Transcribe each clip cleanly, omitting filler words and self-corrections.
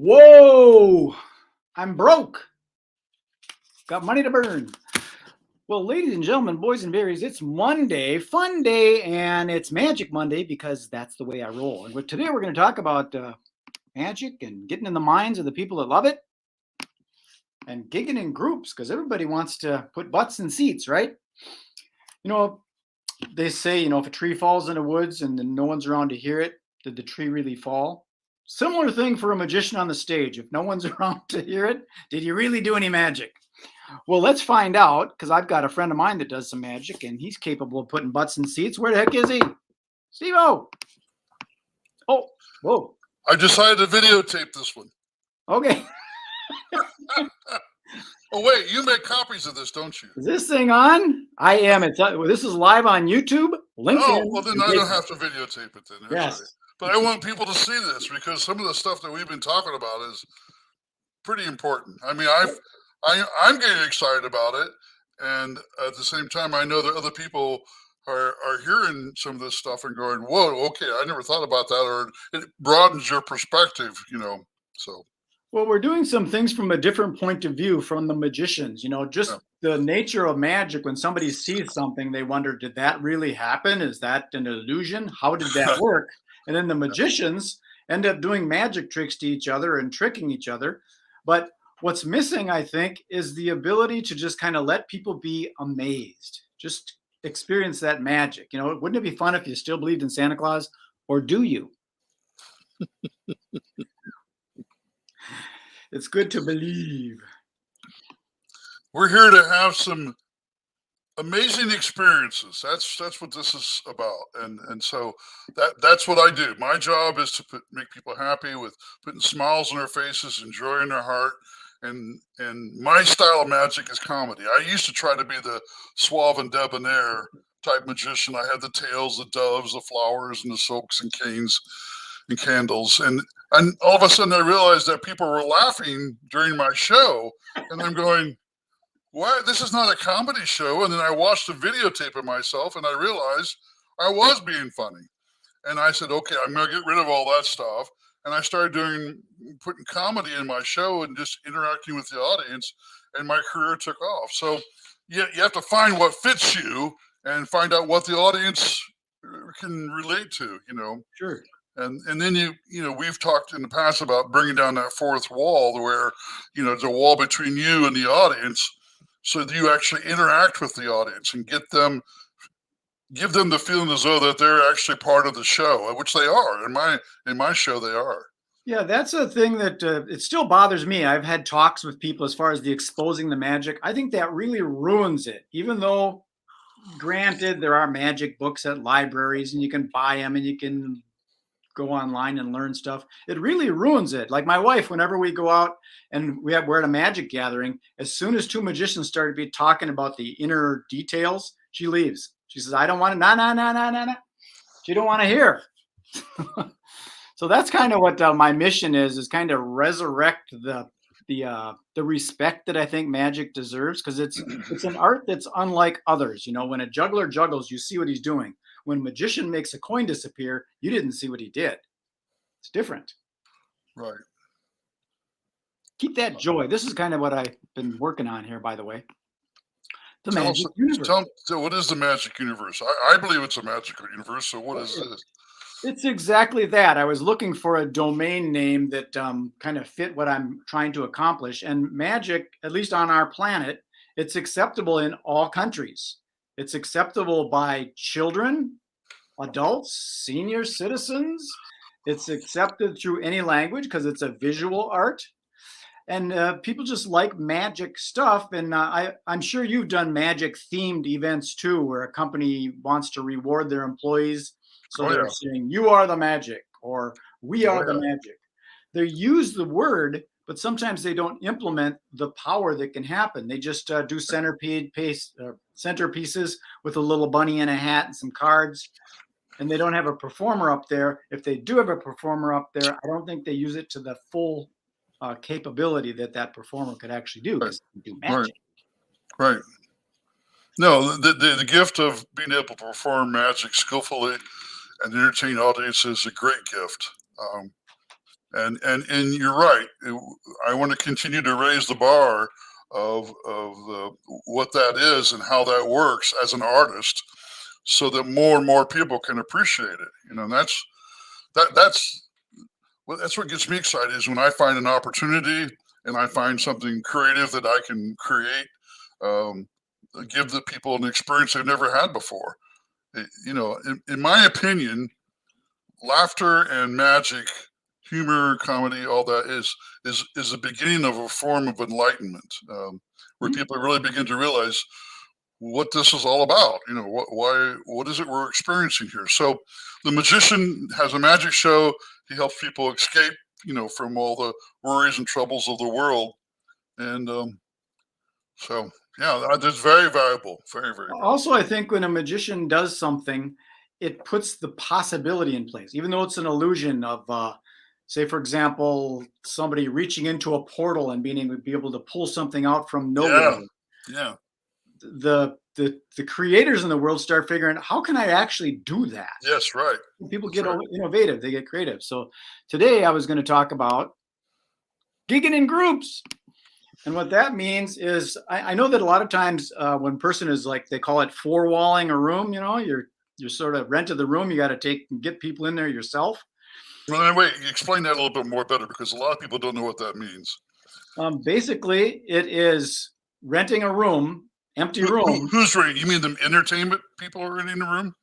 Whoa! I'm broke. Got money to burn. Well, ladies and gentlemen, boys and berries, it's Monday, fun day, and it's Magic Monday because that's the way I roll. And today we're going to talk about magic and getting in the minds of the people that love it and gigging in groups because everybody wants to put butts in seats, right? You know, they say, if a tree falls in the woods and then no one's around to hear it, did the tree really fall? Similar thing for a magician on the stage. If no one's around to hear it, did you really do any magic? Well, let's find out because I've got a friend of mine that does some magic and he's capable of putting butts in seats. Where the heck is he? Steve-O! Oh, whoa. I decided to videotape this one. Okay. Oh, wait, you make copies of this, don't you? Is this thing on? I am. This is live on YouTube. Link in. Well, then I don't have to videotape it then. Yes. Right. But I want people to see this because some of the stuff that we've been talking about is pretty important. I mean, I'm getting excited about it. And at the same time, I know that other people are hearing some of this stuff and going, whoa, okay, I never thought about that. Or it broadens your perspective, so. Well, we're doing some things from a different point of view from the magicians, the nature of magic. When somebody sees something, they wonder, did that really happen? Is that an illusion? How did that work? And then the magicians end up doing magic tricks to each other and tricking each other. But what's missing, I think, is the ability to just kind of let people be amazed. Just experience that magic. Wouldn't it be fun if you still believed in Santa Claus? Or do you? It's good to believe. We're here to have some amazing experiences. That's what this is about, and so that's what I do. My job is to make people happy with putting smiles on their faces, and joy in their heart, and my style of magic is comedy. I used to try to be the suave and debonair type magician. I had the tails, the doves, the flowers, and the silks and canes and candles, and all of a sudden I realized that people were laughing during my show, and I'm going, what? This is not a comedy show. And then I watched the videotape of myself and I realized I was being funny. And I said, okay, I'm going to get rid of all that stuff. And I started putting comedy in my show and just interacting with the audience, and my career took off. So you have to find what fits you and find out what the audience can relate to, Sure. And then we've talked in the past about bringing down that fourth wall where, there's a wall between you and the audience, so that you actually interact with the audience and give them the feeling as though that they're actually part of the show, which they are. In my show, they are. Yeah, that's a thing that it still bothers me. I've had talks with people as far as the exposing the magic. I think that really ruins it, even though, granted, there are magic books at libraries and you can buy them and you can go online and learn stuff. It really ruins it. Like my wife, whenever we go out and we're at a magic gathering, as soon as two magicians started be talking about the inner details, she leaves. She says, I don't want to, nah. She don't want to hear. So that's kind of what my mission is kind of resurrect the respect that I think magic deserves, because it's an art that's unlike others. When a juggler juggles, you see what he's doing. When a magician makes a coin disappear, you didn't see what he did. It's different. Right. Keep that joy. This is kind of what I've been working on here, by the way. The magic universe. What is the magic universe? I believe it's a magical universe. So what is this? It's exactly that. I was looking for a domain name that kind of fit what I'm trying to accomplish. And magic, at least on our planet, it's acceptable in all countries. It's acceptable by children, adults, senior citizens. It's accepted through any language because it's a visual art. And people just like magic stuff. And I'm sure you've done magic-themed events too, where a company wants to reward their employees. So they're saying, you are the magic, or we are the magic. They use the word, but sometimes they don't implement the power that can happen. They just do centerpieces with a little bunny in a hat and some cards, and they don't have a performer up there. If they do have a performer up there, I don't think they use it to the full capability that performer could actually do. Do magic. Right. No, the gift of being able to perform magic skillfully and entertain audiences is a great gift. And you're right. I want to continue to raise the bar of what that is and how that works as an artist, so that more and more people can appreciate it. And that's what gets me excited, is when I find an opportunity and I find something creative that I can create, give the people an experience they've never had before. In my opinion, laughter and magic, humor, comedy, all that is the beginning of a form of enlightenment, where people really begin to realize what this is all about. What is it we're experiencing here? So the magician has a magic show. He helps people escape, from all the worries and troubles of the world. And so, yeah, that's very valuable. Very, very valuable. Also, I think when a magician does something, it puts the possibility in place, even though it's an illusion of, say, for example, somebody reaching into a portal and being able to pull something out from nowhere. Yeah. The creators in the world start figuring, how can I actually do that? Yes, right. People get innovative, they get creative. So today I was going to talk about gigging in groups. And what that means is, I know that a lot of times when a person is, like, they call it four-walling a room, you're sort of rented the room, you got to get people in there yourself. Well, wait, explain that a little bit more better, because a lot of people don't know what that means. Basically, it is renting a room, empty room. Who's renting? You mean the entertainment people are renting the room?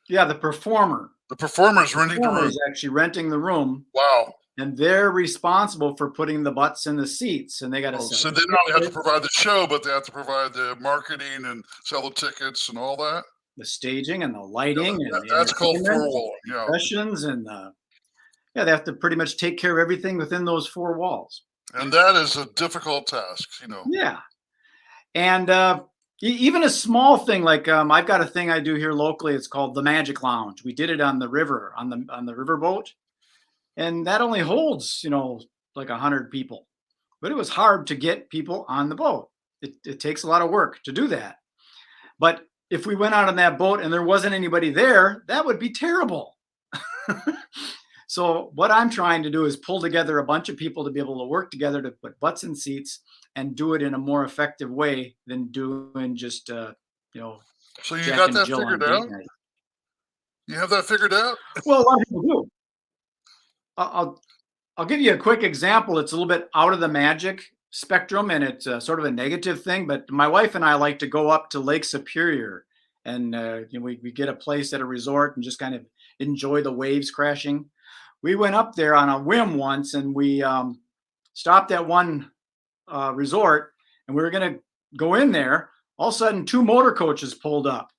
Yeah, the performer. The performer is renting the room. Is actually renting the room. Wow. And they're responsible for putting the butts in the seats, and they got to. So they not only have to provide the show, but they have to provide the marketing and sell the tickets and all that. The staging and the lighting, that's called four-walling. Yeah. Sessions and they have to pretty much take care of everything within those four walls. And that is a difficult task, Yeah, and even a small thing like I've got a thing I do here locally. It's called the Magic Lounge. We did it on the river, on the riverboat. And that only holds, like 100 people. But it was hard to get people on the boat. It takes a lot of work to do that. But if we went out on that boat and there wasn't anybody there, that would be terrible. So what I'm trying to do is pull together a bunch of people to be able to work together to put butts in seats and do it in a more effective way than doing just, So you got that figured out? You have that figured out? Well, a lot of people do. I'll give you a quick example. It's a little bit out of the magic spectrum, and it's sort of a negative thing. But my wife and I like to go up to Lake Superior, and we get a place at a resort and just kind of enjoy the waves crashing. We went up there on a whim once, and we stopped at one resort, and we were going to go in there. All of a sudden, 2 motor coaches pulled up,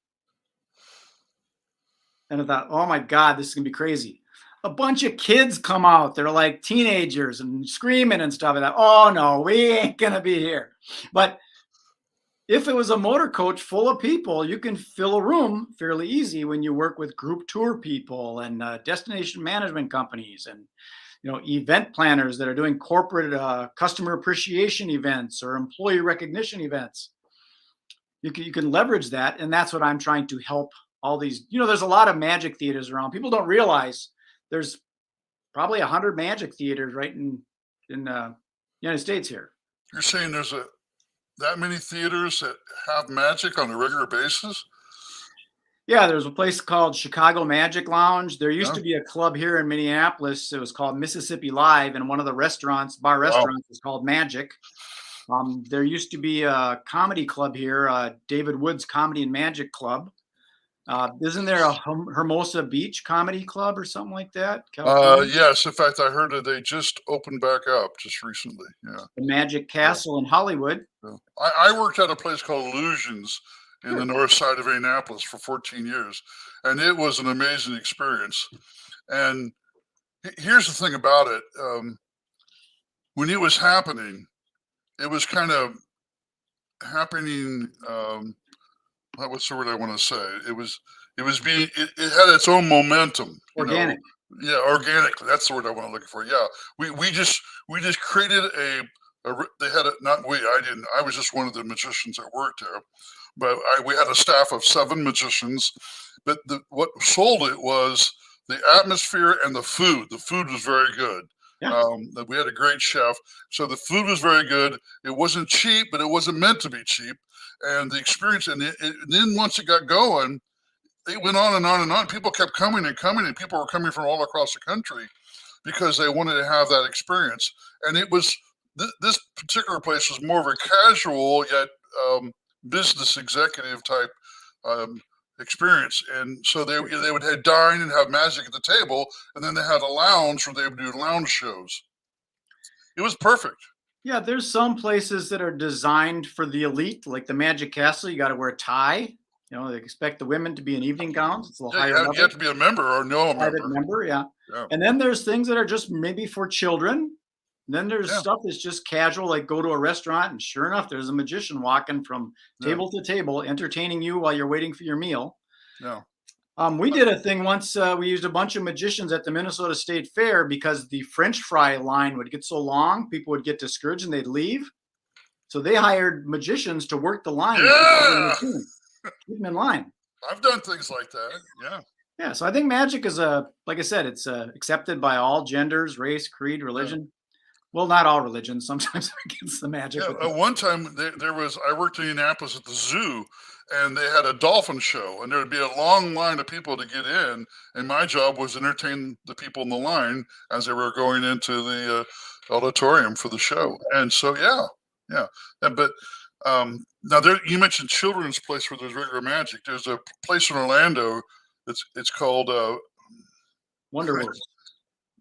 and I thought, oh my God, this is gonna be crazy. A bunch of kids come out. They're like teenagers and screaming and stuff. And oh no, we ain't gonna be here. But if it was a motor coach full of people, you can fill a room fairly easy when you work with group tour people and destination management companies and event planners that are doing corporate customer appreciation events or employee recognition events. You can leverage that, and that's what I'm trying to help all these. There's a lot of magic theaters around. People don't realize there's probably 100 magic theaters right in the United States here. You're saying there's that many theaters that have magic on a regular basis? Yeah, there's a place called Chicago Magic Lounge. There used to be a club here in Minneapolis. It was called Mississippi Live, and one of the bar restaurants is called Magic. There used to be a comedy club here, David Wood's Comedy and Magic Club. Isn't there a Hermosa Beach Comedy Club or something like that? Yes. In fact, I heard that they just opened back up just recently. Yeah. The Magic Castle in Hollywood. Yeah. I worked at a place called Illusions in the north side of Minneapolis for 14 years, and it was an amazing experience. And here's the thing about it. When it was happening, it was kind of happening. What's the word I want to say? It had its own momentum. Organic. Yeah, organically. That's the word I want to look for. Yeah, we just created they had I didn't. I was just one of the magicians that worked there, but we had a staff of 7 magicians. But what sold it was the atmosphere and the food. The food was very good. Yeah. We had a great chef. So the food was very good. It wasn't cheap, but it wasn't meant to be cheap. And the experience, and then once it got going, it went on and on and on. People kept coming and coming, and people were coming from all across the country because they wanted to have that experience. And it was this particular place was more of a casual yet business executive type experience. And so they would have dine and have magic at the table, and then they had a lounge where they would do lounge shows. It was perfect. Yeah, there's some places that are designed for the elite, like the Magic Castle. You got to wear a tie. You know, they expect the women to be in evening gowns. It's a little higher level. You have to be a member or know a private member. Yeah. And then there's things that are just maybe for children. And then there's stuff that's just casual, like go to a restaurant and sure enough, there's a magician walking from table to table, entertaining you while you're waiting for your meal. Yeah. We did a thing once. We used a bunch of magicians at the Minnesota State Fair because the French fry line would get so long, people would get discouraged and they'd leave. So they hired magicians to work the line. Yeah. Keep them in line. I've done things like that. Yeah. Yeah. So I think magic is like I said, it's accepted by all genders, race, creed, religion. Yeah. Well, not all religions. Sometimes against the magic. Yeah, one time I worked in Minneapolis at the zoo, and they had a dolphin show, and there would be a long line of people to get in, and my job was to entertain the people in the line as they were going into the auditorium for the show. And so, yeah. But now you mentioned children's place where there's regular magic. There's a place in Orlando it's called Wonderworks.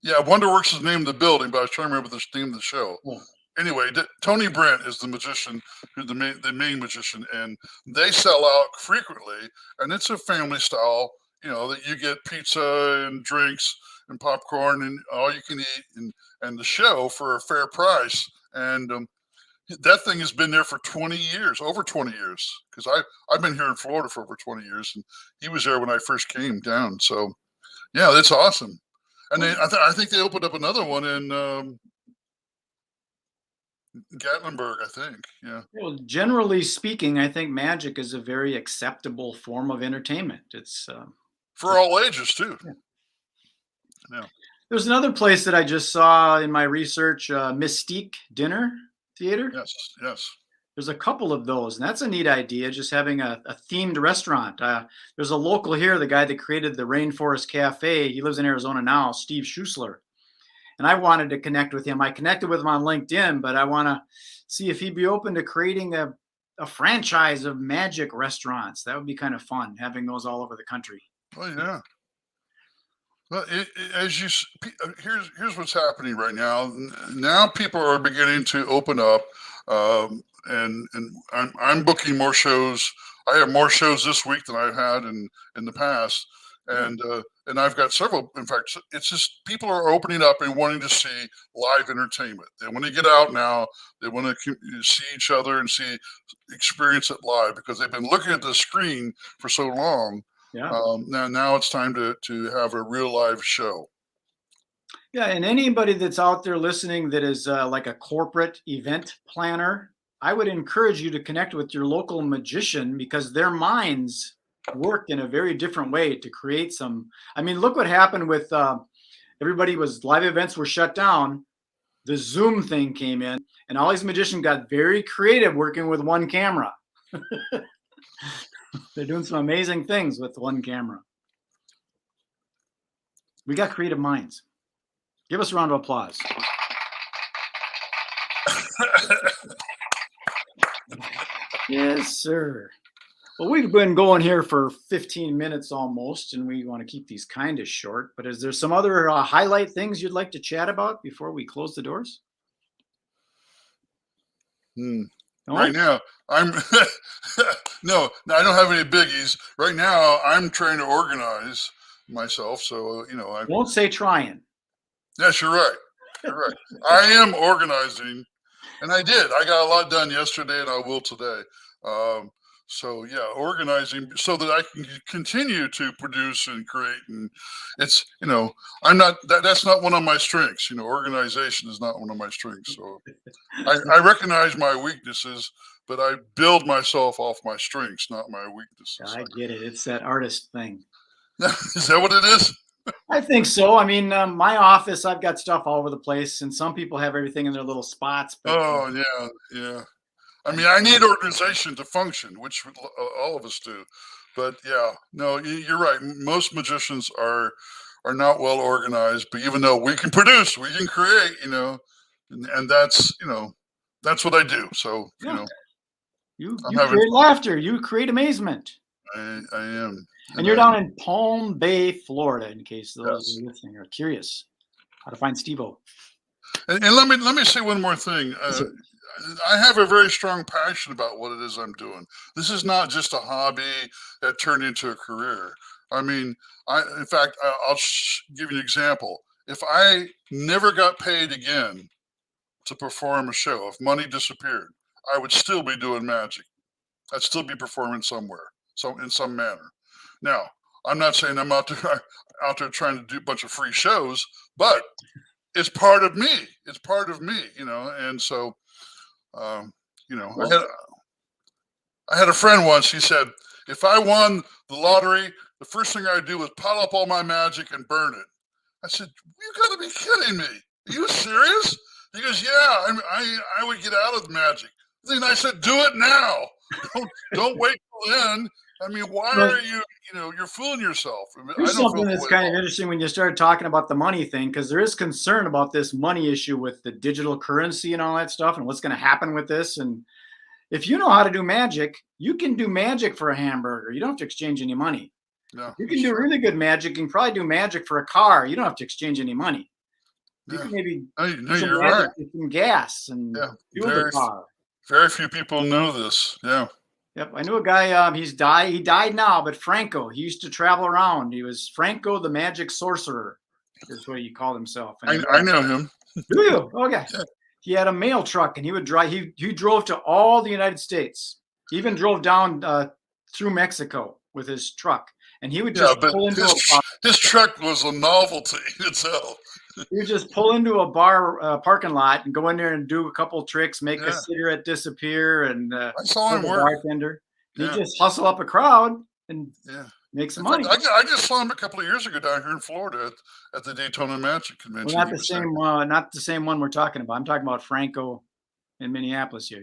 Yeah, Wonderworks is the name of the building, but I was trying to remember the name of the show. Yeah. Anyway, Tony Brent is the magician, the main magician, and they sell out frequently. And it's a family style, that you get pizza and drinks and popcorn and all you can eat, and the show for a fair price. And that thing has been there for 20 years, over 20 years, because I've been here in Florida for over 20 years, and he was there when I first came down. So, yeah, that's awesome. And I think they opened up another one in Gatlinburg, I think. Yeah. Well, generally speaking, I think magic is a very acceptable form of entertainment. It's for all ages too. Yeah. There's another place that I just saw in my research, Mystique Dinner Theater. Yes. There's a couple of those, and that's a neat idea, just having a themed restaurant. There's a local here, the guy that created the Rainforest Cafe. He lives in Arizona now, Steve Schussler. And I wanted to connect with him. I connected with him on LinkedIn, but I want to see if he'd be open to creating a franchise of magic restaurants. That would be kind of fun, having those all over the country. Oh, yeah. Well, here's what's happening right now. Now people are beginning to open up. And I'm booking more shows. I have more shows this week than I've had in the past, and I've got several. In fact, it's just people are opening up and wanting to see live entertainment. They want to get out now. They want to see each other and experience it live because they've been looking at the screen for so long. Yeah. Now it's time to have a real live show. Yeah, and anybody that's out there listening that is like a corporate event planner, I would encourage you to connect with your local magician because their minds work in a very different way to create some. I mean, look what happened with live events were shut down. The Zoom thing came in, and all these magicians got very creative working with one camera. They're doing some amazing things with one camera. We got creative minds. Give us a round of applause. Yes, sir. Well, we've been going here for 15 minutes almost, and we want to keep these kind of short. But is there some other highlight things you'd like to chat about before we close the doors? No? Right now, I'm no, I don't have any biggies. Right now, I'm trying to organize myself. So, I won't say trying. Yes, you're right. You're right. I am organizing, and I did. I got a lot done yesterday, and I will today. So yeah, organizing so that I can continue to produce and create. And it's, I'm not, that's not one of my strengths. Organization is not one of my strengths. So I recognize my weaknesses, but I build myself off my strengths, not my weaknesses. I get it. It's that artist thing. Is that what it is? I think so. I mean, my office, I've got stuff all over the place, and some people have everything in their little spots. But Oh yeah, yeah. I mean, I need organization to function, which all of us do. But yeah, no, you're right. Most magicians are not well organized. But even though we can produce, we can create, and that's that's what I do. So yeah, you I'm you having create fun. laughter, you create amazement, I am, and and you're I down in Palm Bay, Florida. In case those yes. who are listening are curious how to find Steve-O. And let me say one more thing. Yes, sir. I have a very strong passion about what it is I'm doing. This is not just a hobby that turned into a career. I mean, in fact, I'll give you an example. If I never got paid again to perform a show, if money disappeared, I would still be doing magic. I'd still be performing somewhere, so in some manner. Now, I'm not saying I'm out there out there trying to do a bunch of free shows, but it's part of me. It's part of me, and so um, Well, I had a friend once. He said, if I won the lottery, the first thing I'd do was pile up all my magic and burn it. I said, you got to be kidding me. Are you serious? He goes, yeah, I would get out of the magic. Then I said, do it now. Don't wait till then. I mean, why are you, you're fooling yourself. I here's don't feel something that that's way at kind of all. interesting when you started talking about the money thing, because there is concern about this money issue with the digital currency and all that stuff, and what's going to happen with this. And if you know how to do magic, you can do magic for a hamburger. You don't have to exchange any money. No, You can that's do true. really good magic. You can probably do magic for a car. You don't have to exchange any money. You Yeah. can maybe No, do some you're magic right. with some gas and Yeah. fuel the car. Very few people know this. Yeah. Yep, I knew a guy. He died now, but Franco. He used to travel around. He was Franco the Magic Sorcerer, is what he called himself. And I know him. do you? Okay. Yeah. He had a mail truck, and he would drive. He drove to all the United States. He even drove down through Mexico with his truck, and he would Yeah, just but pull into a bar. his truck was a novelty itself. He would just pull into a bar parking lot and go in there and do a couple tricks, make a Yeah. cigarette disappear, and I saw kill him the work. bartender. And Yeah. he'd just hustle up a crowd and Yeah. make some In fact, money. I just saw him a couple of years ago down here in Florida at the Daytona Magic Well, Convention. He was there. not the same one we're talking about. I'm talking about Franco in Minneapolis here.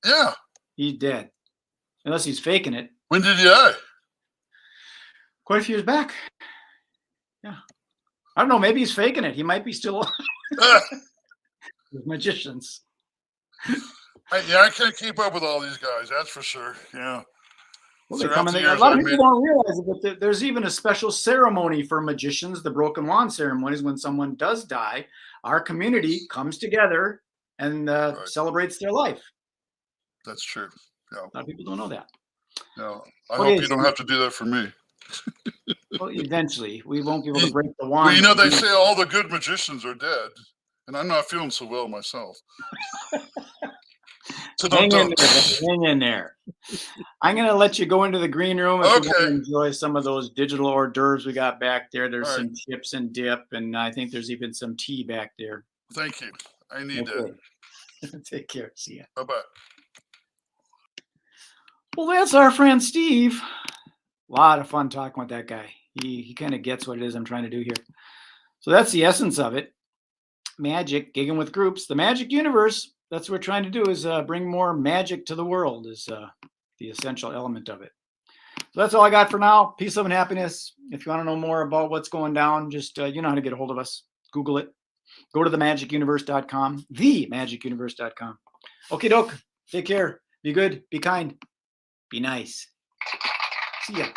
Yeah. He's dead, unless he's faking it. When did he die? Quite a few years back. Yeah, I don't know. Maybe he's faking it. He might be still with magicians. I can't keep up with all these guys. That's for sure. Yeah. Well, they Throughout come in. the A years, lot of I've people don't realize it, but there's even a special ceremony for magicians. The broken wand ceremonies. When someone does die, our community comes together and Right. celebrates their life. That's true. Yeah. A lot of people don't know that. No. I What hope is- you don't have to do that for me. Well, eventually, we won't be able to You- break the wand. Well, you know, they say all the good magicians are dead, and I'm not feeling so well myself. So Hang don't. in there, buddy. Hang in there. I'm going to let you go into the green room if you want to Okay. enjoy some of those digital hors d'oeuvres we got back there. There's All some chips and dip, and I think there's even some tea back there. Thank you. I need that. Okay. Take care. See ya. Bye-bye. Well, that's our friend Steve. A lot of fun talking with that guy. He kind of gets what it is I'm trying to do here. So that's the essence of it. Magic, gigging with groups, the magic universe. That's what we're trying to do is bring more magic to the world is the essential element of it. So that's all I got for now. Peace, love, and happiness. If you want to know more about what's going down, just you know how to get a hold of us. Google it. Go to themagicuniverse.com, themagicuniverse.com. Okay, doke. Take care. Be good. Be kind. Be nice. See ya.